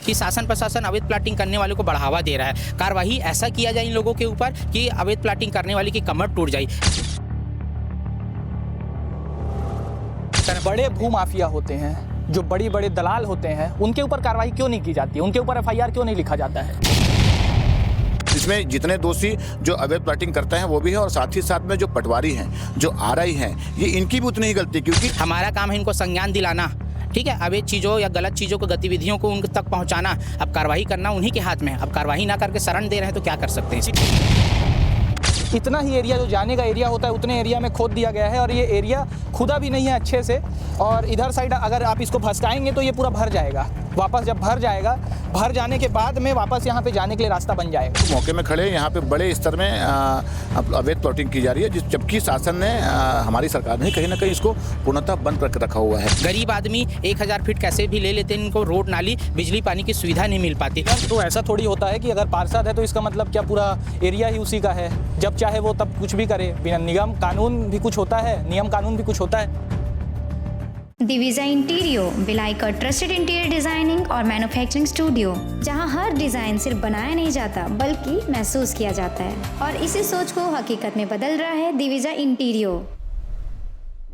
कि शासन प्रशासन अवैध प्लाटिंग करने वालों को बढ़ावा दे रहा है। कार्रवाई ऐसा किया जाए इन लोगों के ऊपर कि अवैध प्लाटिंग करने वाले की कमर टूट जाए। बड़े भूमाफिया होते हैं, जो बड़ी बड़े दलाल होते हैं, उनके ऊपर कार्रवाई क्यों नहीं की जाती है? उनके ऊपर एफआईआर क्यों नहीं लिखा जाता है? इसमें जितने दोषी जो अवैध प्लाटिंग करते हैं वो भी है, और साथ ही साथ में जो पटवारी हैं, जो आरआई हैं, ये इनकी भी उतनी ही गलती, क्योंकि हमारा काम है इनको संज्ञान दिलाना, ठीक है, अवैध चीज़ों या गलत चीज़ों को, गतिविधियों को उन तक पहुंचाना। अब कार्रवाई करना उन्हीं के हाथ में है। अब कार्रवाई ना करके शरण दे रहे हैं तो क्या कर सकते हैं? इतना ही एरिया जो जाने का एरिया होता है उतने एरिया में खोद दिया गया है, और ये एरिया खुदा भी नहीं है अच्छे से। और इधर साइड अगर आप इसको भसकाएंगे तो ये पूरा भर जाएगा। वापस जब भर जाएगा, भर जाने के बाद में वापस यहाँ पे जाने के लिए रास्ता बन जाएगा। मौके में खड़े यहाँ पे बड़े स्तर में अवैध प्लॉटिंग की जा रही है, जबकि शासन ने, हमारी सरकार ने कहीं ना कहीं इसको पूर्णतः बंद करके रखा हुआ है। गरीब आदमी 1000 फीट कैसे भी ले लेते हैं, इनको रोड, नाली, बिजली, पानी की सुविधा नहीं मिल पाती। तो ऐसा थोड़ी होता है कि अगर पार्षद है तो इसका मतलब क्या पूरा एरिया ही उसी का है? जब चाहे वो तब कुछ भी करे, बिना नियम कानून भी कुछ होता है, नियम कानून भी कुछ होता है। दिविजा इंटीरियो बिलाई का ट्रस्टेड इंटीरियर डिजाइनिंग और मैन्युफैक्चरिंग स्टूडियो, जहां हर डिजाइन सिर्फ बनाया नहीं जाता बल्कि महसूस किया जाता है, और इसी सोच को हकीकत में बदल रहा है दिविजा इंटीरियो।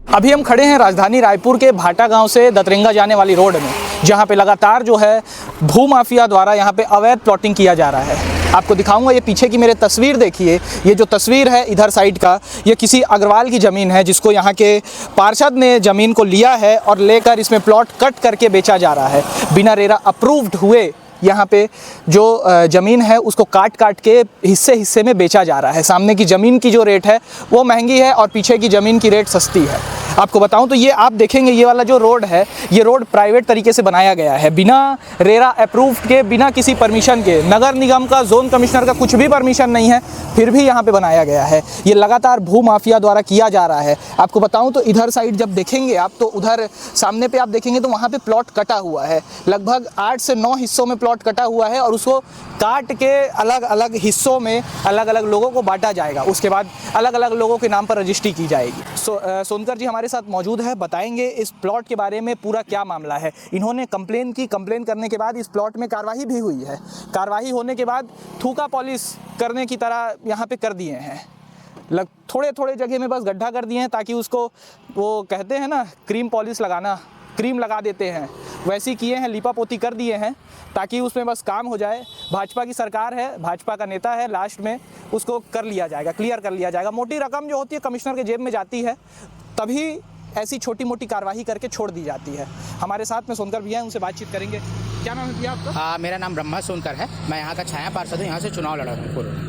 अभी हम खड़े हैं राजधानी रायपुर के भाटा गांव से दतरंगा जाने वाली रोड में, जहां पे लगातार जो है भूमाफिया द्वारा यहां पे अवैध प्लॉटिंग किया जा रहा है। आपको दिखाऊंगा, ये पीछे की मेरे तस्वीर देखिए, ये जो तस्वीर है इधर साइड का, ये किसी अग्रवाल की ज़मीन है, जिसको यहाँ के पार्षद ने ज़मीन को लिया है और लेकर इसमें प्लॉट कट करके बेचा जा रहा है। बिना रेरा अप्रूव्ड हुए यहाँ पे जो ज़मीन है उसको काट काट के हिस्से हिस्से में बेचा जा रहा है। सामने की ज़मीन की जो रेट है वो महंगी है और पीछे की ज़मीन की रेट सस्ती है। आपको बताऊं तो ये आप देखेंगे, ये वाला जो रोड है, ये रोड प्राइवेट तरीके से बनाया गया है, बिना रेरा अप्रूव के, बिना किसी परमिशन के। नगर निगम का, जोन कमिश्नर का कुछ भी परमिशन नहीं है, फिर भी यहाँ पे बनाया गया है। ये लगातार भू माफिया द्वारा किया जा रहा है। आपको बताऊं तो इधर साइड जब देखेंगे आप, तो उधर सामने पे आप देखेंगे तो वहाँ पे प्लॉट कटा हुआ है। लगभग 8 से 9 हिस्सों में प्लॉट कटा हुआ है, और उसको काट के अलग अलग हिस्सों में अलग अलग लोगों को बांटा जाएगा। उसके बाद अलग अलग लोगों के नाम पर रजिस्ट्री की जाएगी। सोनकर जी हमारे साथ मौजूद है, बताएंगे इस प्लॉट के बारे में पूरा क्या मामला है। इन्होंने कंप्लेन की, कंप्लेन करने के बाद इस प्लॉट में कार्रवाई भी हुई है। कार्रवाई होने के बाद थूका पॉलिश करने की तरह यहाँ पे कर दिए हैं। थोड़े थोड़े जगह में बस गड्ढा कर दिए हैं, ताकि उसको, वो कहते हैं ना क्रीम पॉलिश लगाना, क्रीम लगा देते हैं, वैसी किए हैं, लीपापोती कर दिए हैं, ताकि उसमें बस काम हो जाए। भाजपा की सरकार है, भाजपा का नेता है, लास्ट में उसको कर लिया जाएगा, क्लियर कर लिया जाएगा। मोटी रकम जो होती है कमिश्नर के जेब में जाती है, तभी ऐसी छोटी मोटी कार्रवाई करके छोड़ दी जाती है। हमारे साथ में सोनकर भैया हैं, उनसे बातचीत करेंगे। क्या नाम है भैया आपका? मेरा नाम ब्रह्मा सोनकर है, मैं यहाँ का छाया पार्षद हूँ, यहाँ से चुनाव लड़ा हूँ।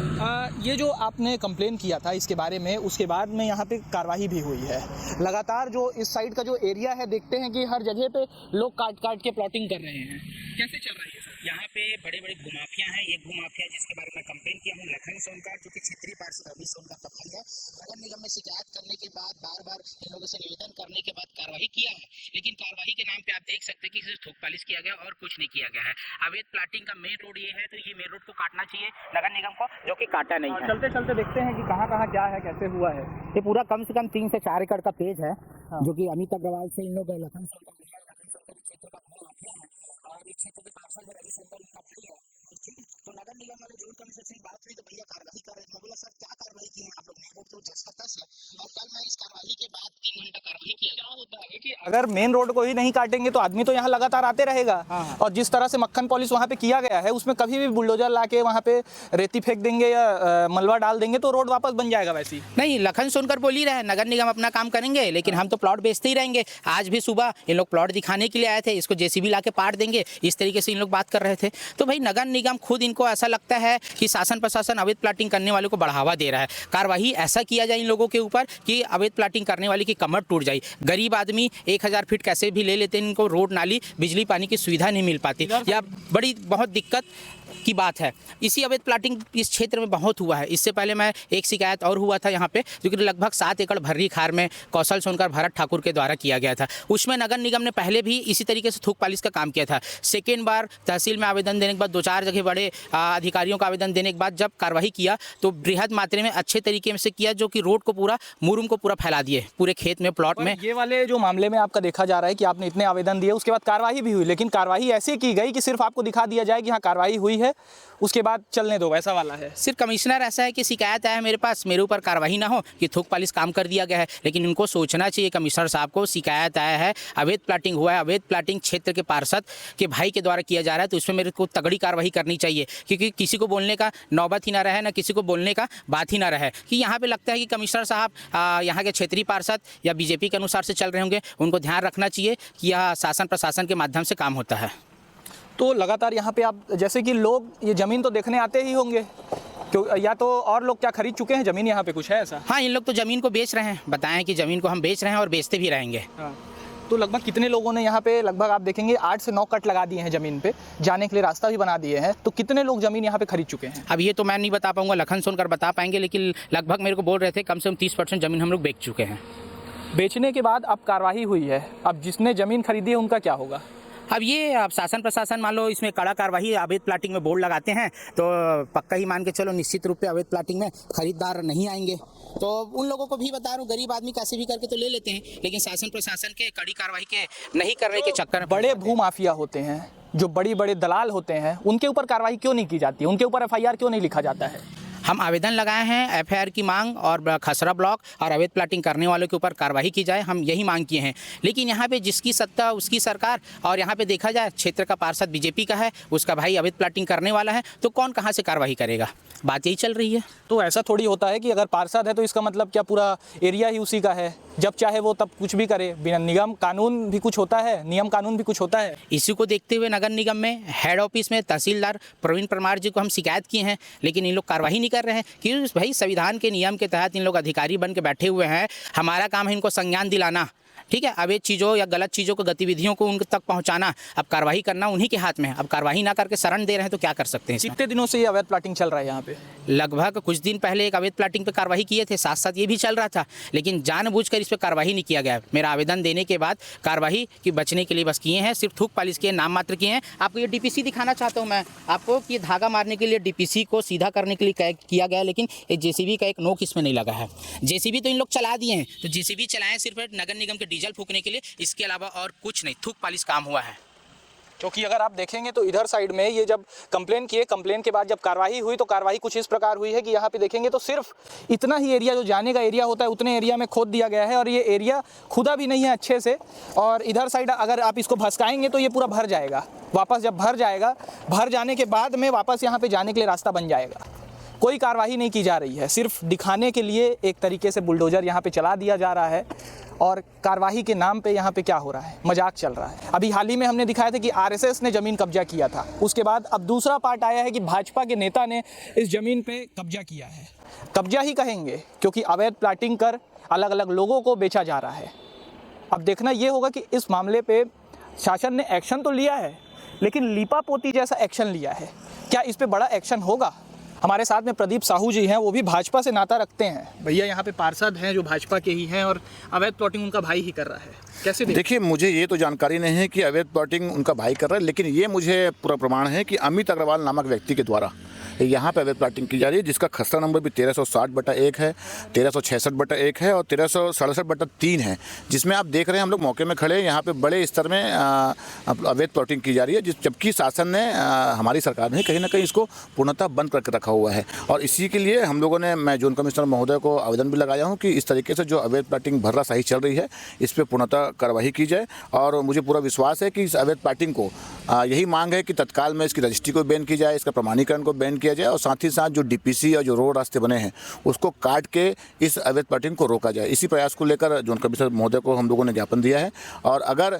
ये जो आपने कंप्लेन किया था इसके बारे में, उसके बाद में यहाँ पे कार्रवाई भी हुई है। लगातार जो इस साइड का जो एरिया है, देखते हैं कि हर जगह पे लोग काट काट के प्लॉटिंग कर रहे हैं। कैसे चल रही है? यहाँ पे बड़े बड़े भूमाफिया हैं। एक भूमाफिया जिसके बारे में कंप्लेन किया हूँ, लखन सोनकर, जो कि क्षेत्रीय पार्षद अभी से उनका प्रखंड है। नगर निगम में शिकायत करने के बाद, बार बार इन लोगों से निवेदन करने के बाद कार्रवाई किया है, लेकिन कार्रवाई के नाम पे आप देख सकते हैं कि सिर्फ थोक पालिश किया गया और कुछ नहीं किया गया है। अवैध प्लाटिंग का मेन रोड ये है, तो ये मेन रोड को काटना चाहिए नगर निगम को, जो कि काटा नहीं है। चलते चलते देखते हैं कि कहाँ कहाँ क्या है, कैसे हुआ है। ये पूरा कम से कम 3 से 4 एकड़ का पेज है, जो कि अमित अग्रवाल से इन लोग लखन सोनकर क्षेत्र का भूमाफिया है, और इस क्षेत्र के पार्षद रवि शंकर इनका भाई है। तो नगर निगम वाले जोन कमिश्नर से बात हुई तो भैया कार्रवाई कर रहे थे। मैं बोला सर क्या कार्रवाई की है आप लोग? मेन रोड तो 10 है, और कल मैं इस कार्रवाई के बाद 3 घंटा कार्रवाई किया। क्या होता है कि अगर मेन रोड को ही नहीं काटेंगे तो आदमी तो यहाँ लगातार आते रहेगा। और जिस तरह से मक्खन पॉलिश वहाँ पे किया गया है, उसमें कभी भी बुलडोजर लाके वहाँ पे रेती फेंक देंगे या मलबा डाल देंगे तो रोड वापस बन जाएगा। वैसे नहीं, लखन सोनकर बोल ही रहे हैं नगर निगम अपना काम करेंगे, लेकिन हम तो प्लॉट बेचते ही रहेंगे। आज भी सुबह इन लोग प्लॉट दिखाने के लिए आए थे, इसको जेसीबी ला के पाट देंगे, इस तरीके से इन लोग बात कर रहे थे। तो भाई नगर निगम खुद, इनको ऐसा लगता है कि शासन प्रशासन अवैध प्लाटिंग करने वालों को बढ़ावा दे रहा है। कार्रवाई ऐसा किया जाए इन लोगों के ऊपर कि अवैध प्लाटिंग करने वाले की कमर टूट जाए। गरीब आदमी 1000 फीट कैसे भी ले लेते हैं, इनको रोड, नाली, बिजली, पानी की सुविधा नहीं मिल पाती, या बड़ी बहुत दिक्कत की बात है। इसी अवैध प्लाटिंग इस क्षेत्र में बहुत हुआ है। इससे पहले मैं एक शिकायत और हुआ था यहाँ पे, जो कि लगभग 7 एकड़ भर्री खार में कौशल सोनकर भरत ठाकुर के द्वारा किया गया था। उसमें नगर निगम ने पहले भी इसी तरीके से थूक पालिश का काम किया था। सेकेंड बार तहसील में आवेदन देने के बाद 2-4 जगह बड़े अधिकारियों का आवेदन देने के बाद जब कार्रवाई किया तो बृहद मात्रा में अच्छे तरीके से किया, जो कि रोड को पूरा मुरुम को पूरा फैला दिए पूरे खेत में, प्लॉट में। ये वाले जो मामले में आपका देखा जा रहा है कि आपने इतने आवेदन दिए, उसके बाद कार्रवाई भी हुई, लेकिन कार्रवाई ऐसी की गई कि सिर्फ आपको दिखा दिया जाए कि हाँ कार्रवाई हुई है, उसके बाद चलने दो, वैसा वाला है। सिर्फ कमिश्नर ऐसा है कि शिकायत आया है मेरे पास, मेरे ऊपर कार्रवाई ना हो कि थूक पालिश काम कर दिया गया है। लेकिन इनको सोचना चाहिए कमिश्नर साहब को, शिकायत आया है, अवैध प्लाटिंग हुआ है, अवैध प्लाटिंग क्षेत्र के पार्षद के भाई के द्वारा किया जा रहा है, तो इसमें मेरे को तगड़ी कार्रवाई करनी चाहिए। क्योंकि किसी को बोलने का नौबत ही ना रहे, ना किसी को बोलने का बात ही ना रहे। कि यहाँ पे लगता है कि कमिश्नर साहब यहाँ के क्षेत्रीय पार्षद या बीजेपी के अनुसार से चल रहे होंगे। उनको ध्यान रखना चाहिए कि यह शासन प्रशासन के माध्यम से काम होता है। तो लगातार यहाँ पे आप जैसे कि लोग ये ज़मीन तो देखने आते ही होंगे, क्यों, या तो और लोग क्या खरीद चुके हैं ज़मीन, यहाँ पे कुछ है ऐसा? हाँ, इन लोग तो ज़मीन को बेच रहे हैं, बताएं कि ज़मीन को हम बेच रहे हैं और बेचते भी रहेंगे। हाँ। तो लगभग कितने लोगों ने यहाँ पे, लगभग आप देखेंगे 8 से 9 कट लगा दिए हैं ज़मीन पे, जाने के लिए रास्ता भी बना दिए हैं। तो कितने लोग ज़मीन यहाँ पे खरीद चुके हैं? अब ये तो मैं नहीं बता पाऊंगा, लखन सोनकर बता पाएंगे, लेकिन लगभग मेरे को बोल रहे थे कम से कम 30% ज़मीन हम लोग बेच चुके हैं। बेचने के बाद अब कार्रवाई हुई है, अब जिसने ज़मीन खरीदी है उनका क्या होगा? अब ये अब शासन प्रशासन मान लो इसमें कड़ा कार्रवाई, अवैध प्लाटिंग में बोर्ड लगाते हैं तो पक्का ही मान के चलो निश्चित रूप से अवैध प्लाटिंग में खरीदार नहीं आएंगे। तो उन लोगों को भी बता रहा हूँ, गरीब आदमी कैसे भी करके तो ले लेते हैं, लेकिन शासन प्रशासन के कड़ी कार्रवाई के नहीं करने के चक्कर में बड़े भू माफिया होते हैं, जो बड़े बड़े दलाल होते हैं, उनके ऊपर कार्रवाई क्यों नहीं की जाती? उनके ऊपर FIR क्यों नहीं लिखा जाता है? हम आवेदन लगाए हैं FIR की मांग, और खसरा ब्लॉक और अवैध प्लाटिंग करने वालों के ऊपर कार्रवाई की जाए, हम यही मांग किए हैं। लेकिन यहाँ पे जिसकी सत्ता उसकी सरकार, और यहाँ पे देखा जाए क्षेत्र का पार्षद बीजेपी का है, उसका भाई अवैध प्लाटिंग करने वाला है, तो कौन कहाँ से कार्रवाई करेगा? बात यही चल रही है। तो ऐसा थोड़ी होता है कि अगर पार्षद है तो इसका मतलब क्या पूरा एरिया ही उसी का है, जब चाहे वो तब कुछ भी करे, बिना निगम कानून भी कुछ होता है, नियम कानून भी कुछ होता है। इसी को देखते हुए नगर निगम में हेड ऑफिस में तहसीलदार प्रवीण परमार जी को हम शिकायत किए हैं, लेकिन इन लोग कार्रवाई नहीं कर रहे हैं। क्योंकि भाई संविधान के नियम के तहत इन लोग अधिकारी बन के बैठे हुए हैं, हमारा काम है इनको संज्ञान दिलाना, ठीक है, अवैध चीज़ों या गलत चीज़ों को, गतिविधियों को उन तक पहुंचाना। अब कार्रवाई करना उन्हीं के हाथ में है। अब कार्रवाई ना करके शरण दे रहे हैं तो क्या कर सकते हैं? कितने दिनों से ये अवैध प्लाटिंग चल रहा है यहाँ पे? लगभग कुछ दिन पहले एक अवैध प्लाटिंग पे कार्रवाई किए थे, साथ साथ ये भी चल रहा था, लेकिन जानबूझकर इस पर कार्रवाई नहीं किया गया। मेरा आवेदन देने के बाद कार्रवाई की बचने के लिए बस किए हैं, सिर्फ थूक पालिश किए, नाम मात्र किए हैं। आपको ये DPC दिखाना चाहता हूँ मैं आपको कि ये धागा मारने के लिए DPC को सीधा करने के लिए किया गया, लेकिन ये JCB का एक नोक इसमें नहीं लगा है। JCB तो इन लोग चला दिए हैं, तो JCB चलाएं सिर्फ नगर निगम के डीजल फूकने के लिए, इसके अलावा और कुछ नहीं, थूक पालिश काम हुआ है। क्योंकि अगर आप देखेंगे तो इधर साइड में ये जब कंप्लेन किए, कंप्लेन के बाद जब कार्रवाई हुई तो कार्रवाई कुछ इस प्रकार हुई है कि यहाँ पे देखेंगे तो सिर्फ इतना ही एरिया, जो जाने का एरिया होता है उतने एरिया में खोद दिया गया है, और ये एरिया खुदा भी नहीं है अच्छे से। और इधर साइड अगर आप इसको भसकाएंगे तो ये पूरा भर जाएगा, वापस जब भर जाएगा, भर जाने के बाद में वापस यहाँ पर जाने के लिए रास्ता बन जाएगा। कोई कार्रवाई नहीं की जा रही है, सिर्फ दिखाने के लिए एक तरीके से बुलडोज़र यहाँ पे चला दिया जा रहा है, और कार्रवाई के नाम पे यहाँ पे क्या हो रहा है, मजाक चल रहा है। अभी हाल ही में हमने दिखाया था कि RSS ने ज़मीन कब्जा किया था, उसके बाद अब दूसरा पार्ट आया है कि भाजपा के नेता ने इस ज़मीन पे कब्जा किया है। कब्जा ही कहेंगे, क्योंकि अवैध प्लाटिंग कर अलग अलग लोगों को बेचा जा रहा है। अब देखना ये होगा कि इस मामले पर शासन ने एक्शन तो लिया है, लेकिन लीपापोती जैसा एक्शन लिया है, क्या इस पर बड़ा एक्शन होगा? हमारे साथ में प्रदीप साहू जी हैं, वो भी भाजपा से नाता रखते हैं। भैया यहाँ पे पार्षद हैं जो भाजपा के ही हैं, और अवैध प्लॉटिंग उनका भाई ही कर रहा है, कैसे देखिए, मुझे ये तो जानकारी नहीं है कि अवैध प्लॉटिंग उनका भाई कर रहा है, लेकिन ये मुझे पूरा प्रमाण है कि अमित अग्रवाल नामक व्यक्ति के द्वारा यहाँ पे अवैध प्लॉटिंग की जा रही है, जिसका खसरा नंबर भी 1360/1 है, 1366/1 है और 1367/3 है, जिसमें आप देख रहे हैं हम लोग मौके में खड़े हैं, यहाँ पे बड़े स्तर में अवैध प्लॉटिंग की जा रही है, जबकि शासन ने, हमारी सरकार ने कहीं ना कहीं इसको पूर्णतः बंद करके रखा हुआ है। और इसी के लिए हम लोगों ने, मैं जोन कमिश्नर महोदय को आवेदन भी लगाया हूँ कि इस तरीके से जो अवैध प्लॉटिंग भर्रा सही चल रही है, इस पर पूर्णतः कार्रवाई की जाए। और मुझे पूरा विश्वास है कि इस अवैध प्लॉटिंग को, यही मांग है कि तत्काल में इसकी रजिस्ट्री को बैन की जाए, इसका प्रमाणीकरण को बैन किया जाए, और साथ ही साथ जो DPC और जो रोड रास्ते बने हैं उसको काट के इस अवैध प्लॉटिंग को रोका जाए। इसी प्रयास को लेकर जोन कमिश्नर महोदय को हम लोगों ने ज्ञापन दिया है। और अगर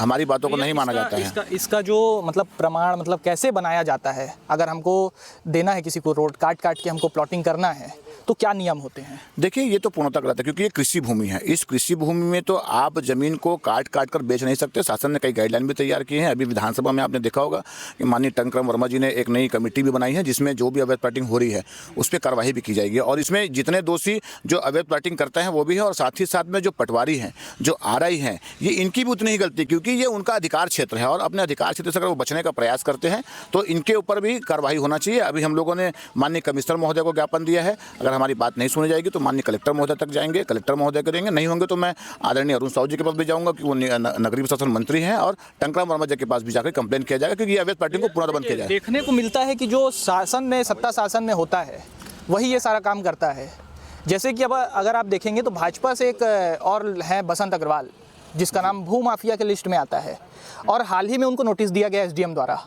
हमारी बातों को नहीं माना जाता है। इसका जो मतलब प्रमाण मतलब कैसे बनाया जाता है? अगर हमको देना है किसी को रोड काट के हमको प्लॉटिंग करना है तो क्या नियम होते हैं? देखिए, ये तो पूर्णतः गलत है, क्योंकि ये कृषि भूमि है। इस कृषि भूमि में तो आप जमीन को काट कर बेच नहीं सकते। शासन ने कई गाइडलाइन भी तैयार किए हैं। अभी विधानसभा में आपने देखा होगा कि माननीय टंकराम वर्मा जी ने एक नई कमेटी भी बनाई है, जिसमें जो भी अवैध प्लॉटिंग हो रही है उस पर कार्रवाई भी की जाएगी। और इसमें जितने दोषी जो अवैध प्लॉटिंग करते हैं वो भी है, और साथ ही साथ में जो पटवारी हैं, जो आरआई हैं, ये इनकी भी उतनी ही गलती, क्योंकि ये उनका अधिकार क्षेत्र है, और अपने अधिकार क्षेत्र से अगर वो बचने का प्रयास करते हैं तो इनके ऊपर भी कार्रवाई होना चाहिए। अभी हम लोगों ने माननीय कमिश्नर महोदय को ज्ञापन दिया है। अगर हमारी बात नहीं सुनी जाएगी तो माननीय कलेक्टर महोदय तक जाएंगे, कलेक्टर महोदय करेंगे। नहीं होंगे तो मैं आदरणीय अरुण साहू जी के पास भी जाऊंगा, कि वो नगरीय प्रशासन मंत्री हैं, और टंकराम वर्मा जी के पास भी जाकर कंप्लेंट किया जाएगा, क्योंकि ये अवैध प्लॉटिंग को पूर्ण बंद किया जाए। देखने को मिलता है कि जो शासन में सत्ता शासन में होता है वही ये सारा काम करता है। जैसे कि अब अगर आप देखेंगे तो भाजपा से एक और है बसंत अग्रवाल, जिसका नाम भू माफिया के लिस्ट में आता है, और हाल ही में उनको नोटिस दिया गया एसडीएम द्वारा।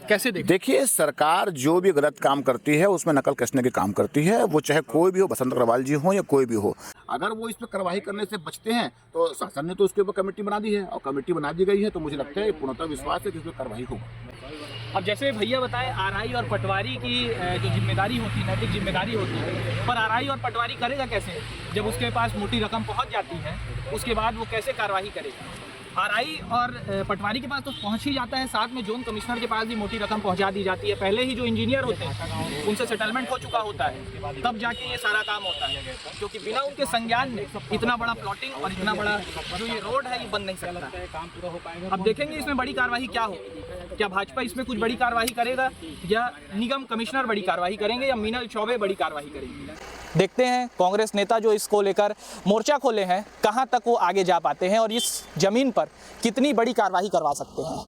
कैसे देखिए, सरकार जो भी गलत काम करती है उसमें नकल कसने के काम करती है, वो चाहे कोई भी हो, बसंत अग्रवाल जी हो या कोई भी हो। अगर वो इस पर कार्रवाई करने से बचते हैं तो शासन ने तो उसके ऊपर कमेटी बना दी है, और कमेटी बना दी गई है, तो मुझे लगता है पूर्णतः विश्वास है कि उस पर कार्रवाई होगी। अब जैसे भैया बताए आरआई और पटवारी की जो जिम्मेदारी होती है, नैतिक जिम्मेदारी होती है, पर आरआई और पटवारी करेगा कैसे जब उसके पास मोटी रकम पहुंच जाती है? उसके बाद वो कैसे कार्रवाई करेगा? आरआई और पटवारी के पास तो पहुंच ही जाता है, साथ में जोन कमिश्नर के पास भी मोटी रकम पहुंचा दी जाती है। पहले ही जो इंजीनियर होते हैं उनसे सेटलमेंट हो चुका होता है, तब जाके ये सारा काम होता है, क्योंकि बिना उनके संज्ञान में इतना बड़ा प्लॉटिंग और इतना बड़ा जो ये रोड है ये बन नहीं सकता। अब देखेंगे इसमें बड़ी कार्रवाई क्या होगी। क्या भाजपा इसमें कुछ बड़ी कार्रवाई करेगा, या निगम कमिश्नर बड़ी कार्रवाई करेंगे, या मीनल चौबे बड़ी कार्रवाई करेंगे? देखते हैं कांग्रेस नेता जो इसको लेकर मोर्चा खोले हैं कहां तक वो आगे जा पाते हैं और इस जमीन पर कितनी बड़ी कार्रवाई करवा सकते हैं।